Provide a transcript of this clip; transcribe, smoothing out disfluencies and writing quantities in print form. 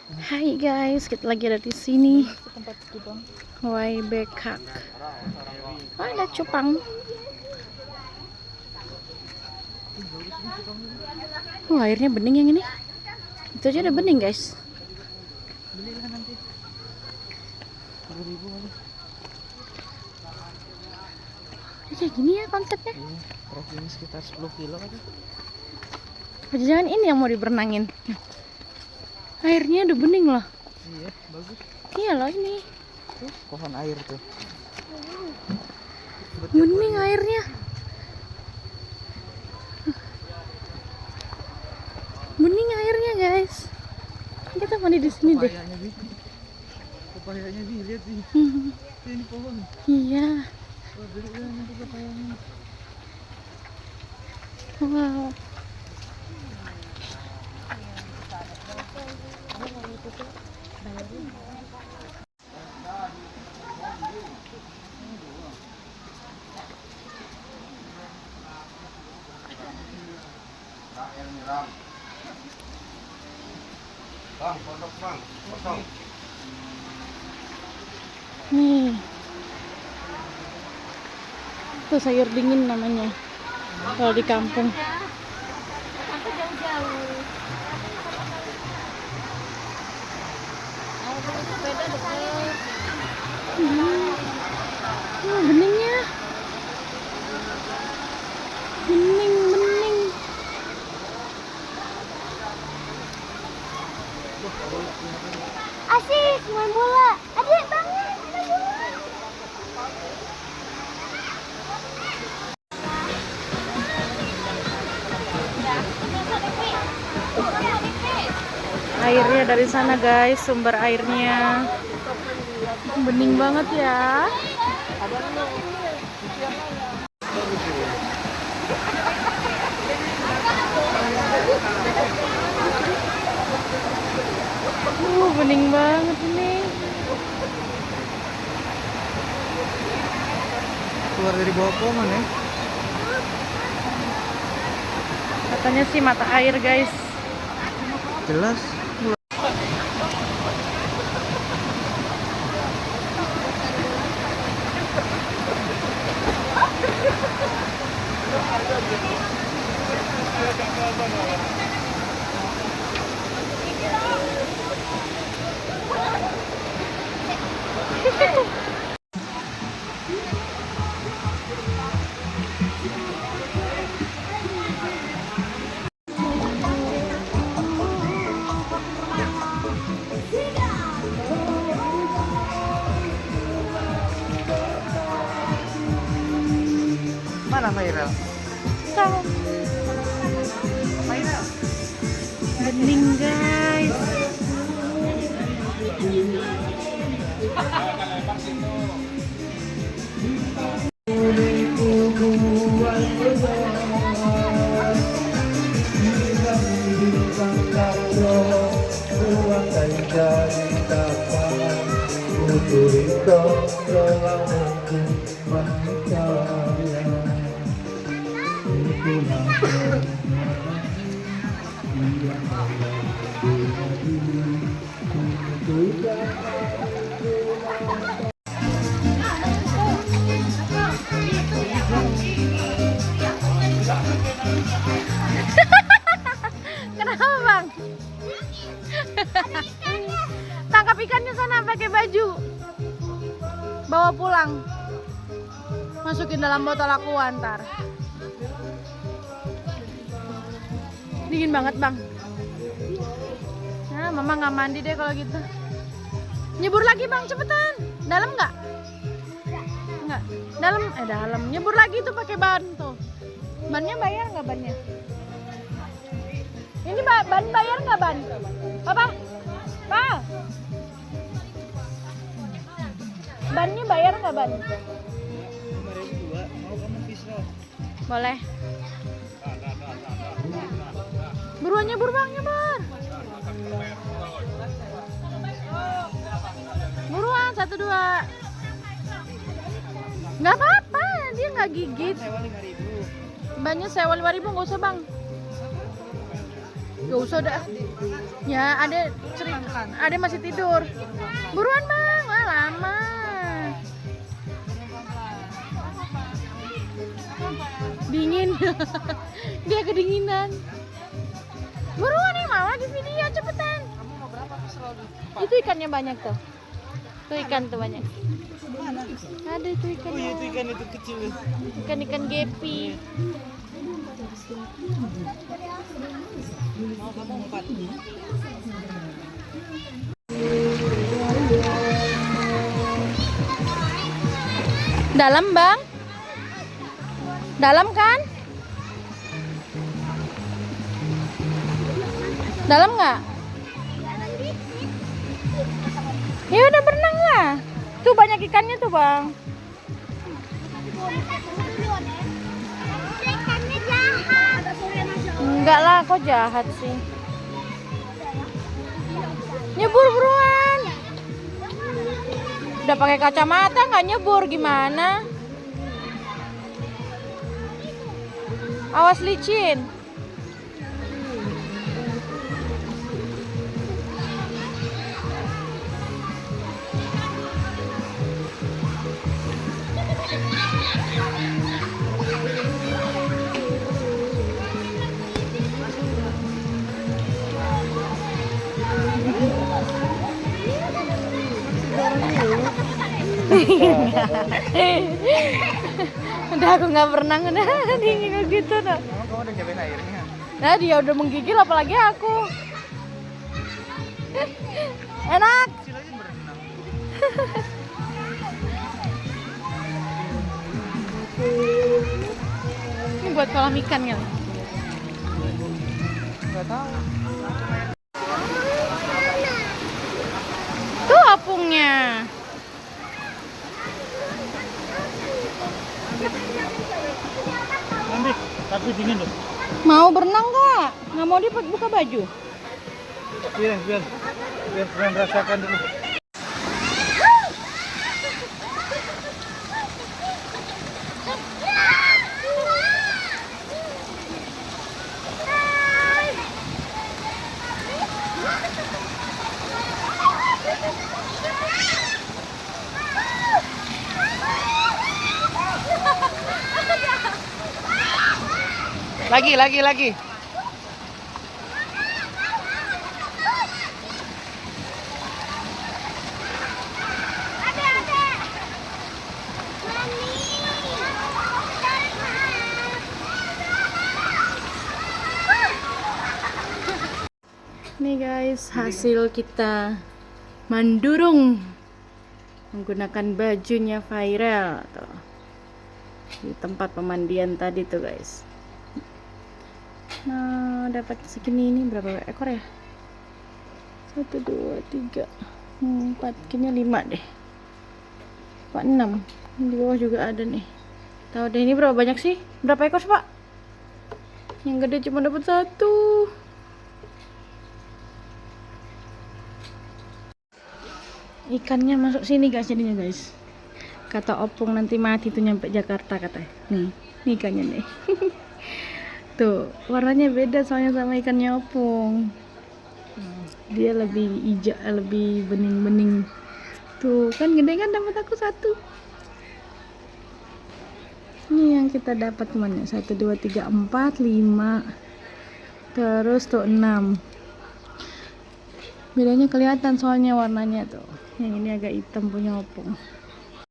Hai guys, kita lagi ada di sini. YBK. Oh, ada cupang. Airnya bening yang ini. Itu aja udah bening guys. Belilah nanti 10.000 kali. Kayak gini ya konsepnya. Iya, trek ini sekitar 10 kilo aja. Jangan ini yang mau diberenangin. Airnya udah bening loh. Iya, bagus. Iya loh ini. Tuh, pohon air tuh. Bening airnya. Bening airnya guys. Kita mandi di sini deh. Papayanya Bi, lihat Bi. Ini pohon. Iya. Oh, beli nanti papayanya. Wow. Bang, potong bang, potong. Nih. Itu sayur dingin namanya. Kalau di kampung. Aku jauh-jauh. Mau beli sepeda deket. Beningnya. Bening. Asik main bola. Adik banget main bola. Airnya dari sana guys, sumber airnya. Bening banget ya. Bening banget ini. Keluar dari bawah pohon ya. Katanya sih mata air guys. Jelas. Mana Mairel? Tahu. Mairel. Bening guys. Kenapa bang? Tangkap ikannya sana pakai baju. Bawa pulang. Masukin dalam botol aqua ntar. Dingin banget bang. Nah, mama nggak mandi deh kalau gitu. Nyebur lagi bang, cepetan. Dalam nggak? Nggak. Dalam. Nyebur lagi tuh pakai ban tuh. Bannya bayar nggak bannya? Ini ban bayar nggak ban? Apa? Pa? Bannya bayar nggak ban? 5.002. Mau kamu pisau? Boleh. Buruan nyebur bang, nyebur. Buruan, 1, 2. Nggak apa-apa, dia nggak gigit. Sewa 5.000. Bannya sewa 5.000 nggak usah bang. Gak usah dah. Ya, Ade masih tidur. Buruan bang, wah lama. Dingin. Dia kedinginan. Buruan nih, mama di video cepetan. Kamu mau berapa kesel nih? Itu ikannya banyak tuh. Tuh ikan tuh banyak. Mana? Ada itu ikan. Oh iya itu ikan itu kecil. Ikan gepi. Mau kamu 4. Dalam bang? Dalam kan? Dalam nggak? Ya udah berenang lah. Tuh banyak ikannya tuh bang. Ikannya jahat. Enggak lah, kok jahat sih. Nyebur buruan. Udah pakai kacamata nggak nyebur gimana? Awas licin. Udah aku nggak berenang udah dingin gitu nah. Kamu udah nyobain airnya? Nah dia udah menggigil apalagi aku. Enak. Kecil aja berenang. Ini buat kolam ikan ya. Enggak tahu. Tuh apungnya. Nanti tapi dingin loh. Mau berenang nggak? Nggak mau dia buka baju. Biar kalian rasakan dulu. Lagi. Nih guys, hasil kita mandurung menggunakan bajunya viral tuh. Di tempat pemandian tadi tuh guys. Nah, dapat segini ini berapa ekor ya? 1, 2, 3, 4, kayaknya 5 deh. 4, 6. Di bawah juga ada nih. Tahu deh ini berapa banyak sih? Berapa ekor sih, Pak? Yang gede cuma dapat 1. Ikannya masuk sini guys jadinya guys. Kata Opung nanti mati tuh nyampe Jakarta katanya. Nih ikannya nih. Tuh, warnanya beda soalnya sama ikannya Opung. Dia lebih hijau, lebih bening-bening. Tuh, kan gede kan dapat aku 1. Ini yang kita dapat mana? 1, 2, 3, 4, 5. Terus tuh 6. Bedanya kelihatan soalnya warnanya tuh. Yang ini agak hitam punya Opung.